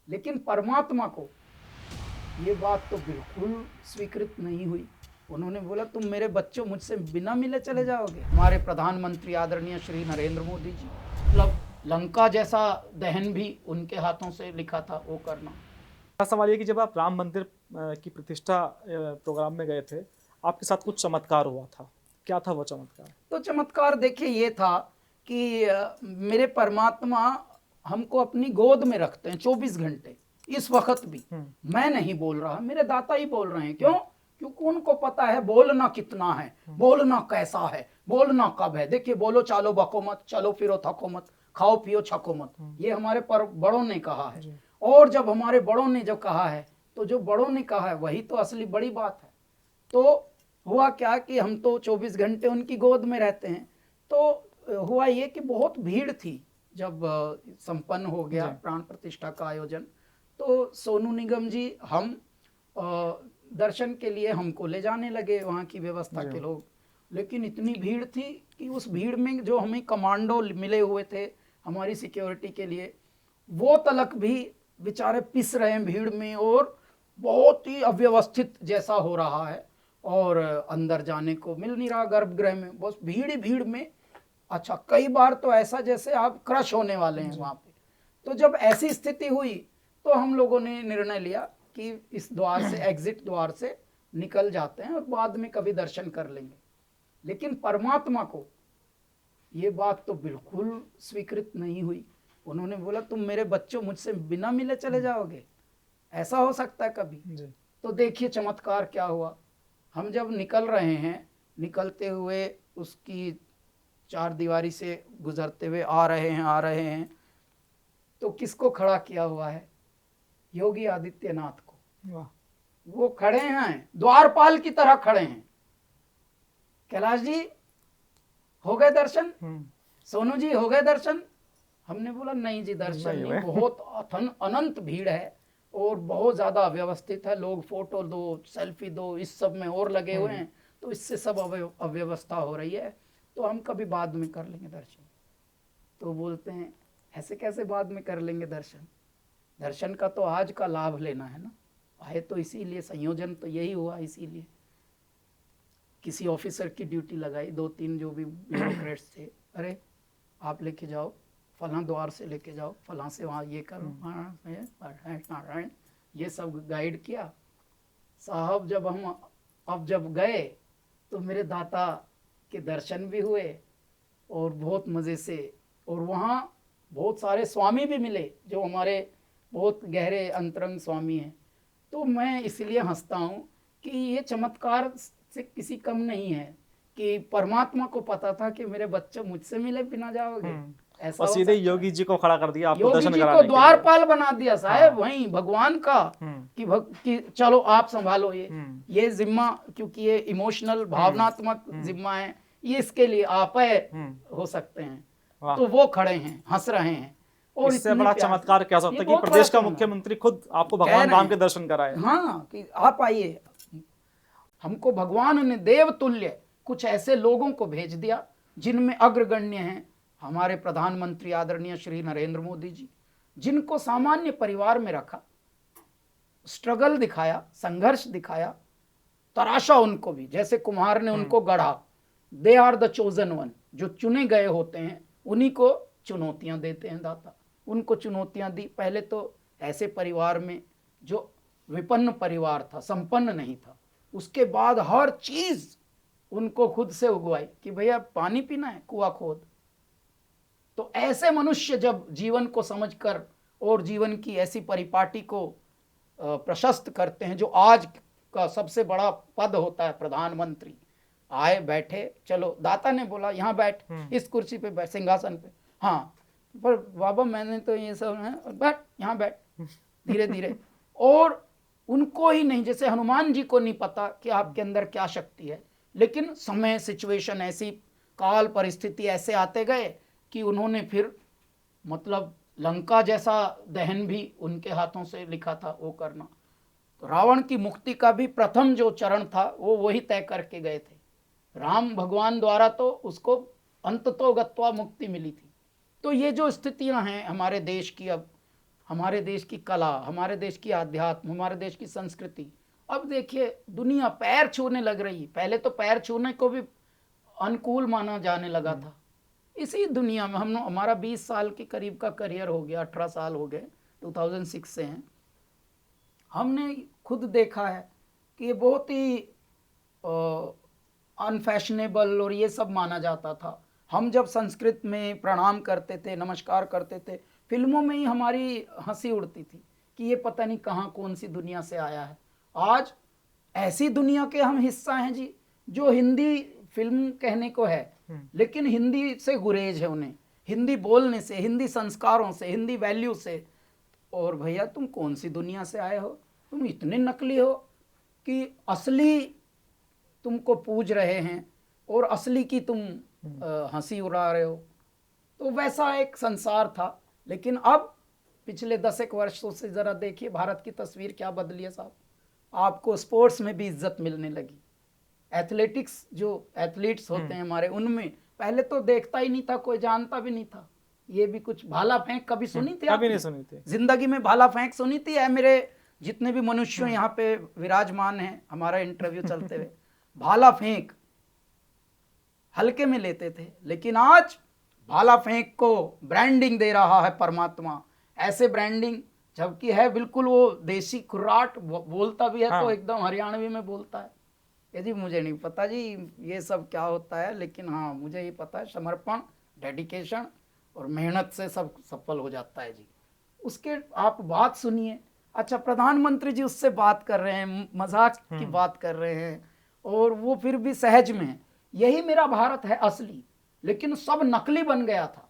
लेकिन परमात्मा को ये बात तो बिल्कुल स्वीकृत नहीं हुई। उन्होंने बोला तुम मेरे बच्चों मुझसे बिना मिले चले जाओगे। हमारे प्रधानमंत्री आदरणीय श्री नरेंद्र मोदी जी, मतलब लंका जैसा दहन भी उनके हाथों से लिखा था वो करना। मेरा सवाल ये कि जब आप राम मंदिर की प्रतिष्ठा प्रोग्राम में गए थे, आपके साथ कुछ चमत्कार हुआ था, क्या था वो चमत्कार? तो चमत्कार देखिए ये था कि मेरे परमात्मा हमको अपनी गोद में रखते हैं 24 घंटे। इस वक्त भी मैं नहीं बोल रहा, मेरे दाता ही बोल रहे हैं। क्यों? क्योंकि उनको पता है बोलना कितना है, बोलना कैसा है, बोलना कब है। देखिए, बोलो चालो बको मत, चलो फिरो थको मत, खाओ पियो छको मत, ये हमारे बड़ों ने कहा है। और जब हमारे बड़ों ने जो कहा है, तो जो बड़ों ने कहा है वही तो असली बड़ी बात है। तो हुआ क्या कि हम तो 24 घंटे उनकी गोद में रहते हैं। तो हुआ ये कि बहुत भीड़ थी जब संपन्न हो गया प्राण प्रतिष्ठा का आयोजन। तो सोनू निगम जी हम दर्शन के लिए हमको ले जाने लगे वहाँ की व्यवस्था के लोग। लेकिन इतनी भीड़ थी कि उस भीड़ में जो हमें कमांडो मिले हुए थे हमारी सिक्योरिटी के लिए, वो तलक भी बेचारे पिस रहे हैं भीड़ में, और बहुत ही अव्यवस्थित जैसा हो रहा है और अंदर जाने को मिल नहीं रहा गर्भगृह में, बस भीड़ ही भीड़ में। अच्छा, कई बार तो ऐसा जैसे आप क्रश होने वाले हैं वहाँ पे। तो जब ऐसी स्थिति हुई तो हम लोगों ने निर्णय लिया कि इस द्वार से, एग्जिट द्वार से निकल जाते हैं और बाद में कभी दर्शन कर लेंगे। लेकिन परमात्मा को ये बात तो बिल्कुल स्वीकृत नहीं हुई। उन्होंने बोला तुम मेरे बच्चों मुझसे बिना मिले चले जाओगे, ऐसा हो सकता है कभी? तो देखिए चमत्कार क्या हुआ। हम जब निकल रहे हैं, निकलते हुए उसकी चार दीवारी से गुजरते हुए आ रहे हैं, तो किसको खड़ा किया हुआ है? योगी आदित्यनाथ को। वो खड़े हैं, द्वारपाल की तरह खड़े हैं। कैलाश जी हो गए दर्शन? सोनू जी हो गए दर्शन? हमने बोला नहीं जी, दर्शन नहीं, बहुत अनंत भीड़ है और बहुत ज्यादा अव्यवस्थित है। लोग फोटो दो, सेल्फी दो, इस सब में और लगे हुए हैं, तो इससे सब अव्यवस्था हो रही है, तो हम कभी बाद में कर लेंगे दर्शन। तो बोलते हैं ऐसे कैसे बाद में कर लेंगे दर्शन? दर्शन का तो आज का लाभ लेना है ना। आए तो इसीलिए, संयोजन तो यही हुआ इसीलिए। किसी ऑफिसर की ड्यूटी लगाई, 2-3 जो भी ब्यूरोक्रेट्स थे, अरे आप लेके जाओ, फलां द्वार से लेके जाओ, फलां से वहाँ ये करो, नारायण, ये सब गाइड किया साहब। जब गए तो मेरे दाता के दर्शन भी हुए और बहुत मज़े से, और वहाँ बहुत सारे स्वामी भी मिले जो हमारे बहुत गहरे अंतरंग स्वामी हैं। तो मैं इसलिए हंसता हूँ कि ये चमत्कार से किसी कम नहीं है कि परमात्मा को पता था कि मेरे बच्चे मुझसे मिले बिना जाओगे। ऐसा और सीधे योगी जी को खड़ा कर दिया आपको योगी दर्शन जी को कराने के लिए। द्वारपाल बना दिया साहब, वहीं भगवान का कि चलो आप संभालो ये जिम्मा, क्योंकि ये इमोशनल भावनात्मक जिम्मा है, ये इसके लिए आप हो सकते हैं। तो वो खड़े हैं, हंस रहे हैं। और इससे बड़ा चमत्कार क्या सकता है कि प्रदेश का मुख्यमंत्री खुद आपको भगवान राम के दर्शन कराए। हाँ, कि आप आइए। हमको भगवान ने देव तुल्य कुछ ऐसे लोगों को भेज दिया जिनमें अग्रगण्य हैं हमारे प्रधानमंत्री आदरणीय श्री नरेंद्र मोदी जी, जिनको सामान्य परिवार में रखा, स्ट्रगल दिखाया, संघर्ष दिखाया, तराशा उनको भी, जैसे कुम्हार ने उनको गढ़ा। They are the chosen one, जो चुने गए होते हैं उन्हीं को चुनौतियां देते हैं दाता। उनको चुनौतियां दी। पहले तो ऐसे परिवार में जो विपन्न परिवार था, संपन्न नहीं था, उसके बाद हर चीज उनको खुद से उगवाई कि भैया पानी पीना है, कुआं खोद। तो ऐसे मनुष्य जब जीवन को समझकर और जीवन की ऐसी परिपाटी को प्रशस्त करते हैं, जो आज का सबसे बड़ा पद होता है प्रधानमंत्री, आए बैठे, चलो दाता ने बोला यहाँ बैठ, इस कुर्सी पे बैठ, सिंहासन पे। हाँ पर बाबा मैंने तो ये सब है, बैठ यहाँ बैठ, धीरे धीरे। और उनको ही नहीं, जैसे हनुमान जी को नहीं पता कि आपके अंदर क्या शक्ति है, लेकिन समय, सिचुएशन ऐसी, काल परिस्थिति ऐसे आते गए कि उन्होंने फिर मतलब लंका जैसा दहन भी उनके हाथों से लिखा था वो करना। तो रावण की मुक्ति का भी प्रथम जो चरण था वो वही तय करके गए थे। राम भगवान द्वारा तो उसको अंततो गत्वा मुक्ति मिली थी। तो ये जो स्थितियां हैं हमारे देश की, अब हमारे देश की कला, हमारे देश की आध्यात्म, हमारे देश की संस्कृति। अब देखिए दुनिया पैर छूने लग रही। पहले तो पैर छूने को भी अनुकूल माना जाने लगा था। इसी दुनिया में हमारा 20 साल के करीब का करियर हो गया, 18 साल हो गए, 2006 से हैं। हमने खुद देखा है कि ये बहुत ही अनफैशनेबल और ये सब माना जाता था। हम जब संस्कृत में प्रणाम करते थे, नमस्कार करते थे, फिल्मों में ही हमारी हंसी उड़ती थी कि ये पता नहीं कहाँ कौन सी दुनिया से आया है। आज ऐसी दुनिया के हम हिस्सा हैं जी, जो हिंदी फिल्म कहने को है लेकिन हिंदी से गुरेज है उन्हें, हिंदी बोलने से, हिंदी संस्कारों से, हिंदी वैल्यू से। और भैया तुम कौन सी दुनिया से आए हो? तुम इतने नकली हो कि असली तुमको पूज रहे हैं और असली की तुम हंसी उड़ा रहे हो। तो वैसा एक संसार था। लेकिन अब पिछले 10 एक वर्षों से ज़रा देखिए भारत की तस्वीर क्या बदली है साहब। आपको स्पोर्ट्स में भी इज्जत मिलने लगी। एथलेटिक्स, जो एथलीट्स होते हैं हमारे, उनमें पहले तो देखता ही नहीं था कोई, जानता भी नहीं था। ये भी कुछ भाला फेंक कभी सुनी थी? कभी नहीं सुनी थी जिंदगी में भाला फेंक सुनी थी? है मेरे जितने भी मनुष्य यहाँ पे विराजमान हैं, हमारा इंटरव्यू चलते हुए, भाला फेंक हल्के में लेते थे। लेकिन आज भाला फेंक को ब्रांडिंग दे रहा है परमात्मा। ऐसे ब्रांडिंग, जबकि है बिल्कुल वो देसी खुर्राट, बोलता भी है तो एकदम हरियाणवी में बोलता है। ये जी मुझे नहीं पता जी ये सब क्या होता है, लेकिन हाँ मुझे ये पता है समर्पण, डेडिकेशन और मेहनत से सब सफल हो जाता है जी। उसके आप बात सुनिए। अच्छा, प्रधानमंत्री जी उससे बात कर रहे हैं, मजाक की बात कर रहे हैं, और वो फिर भी सहज में है। यही मेरा भारत है असली। लेकिन सब नकली बन गया था।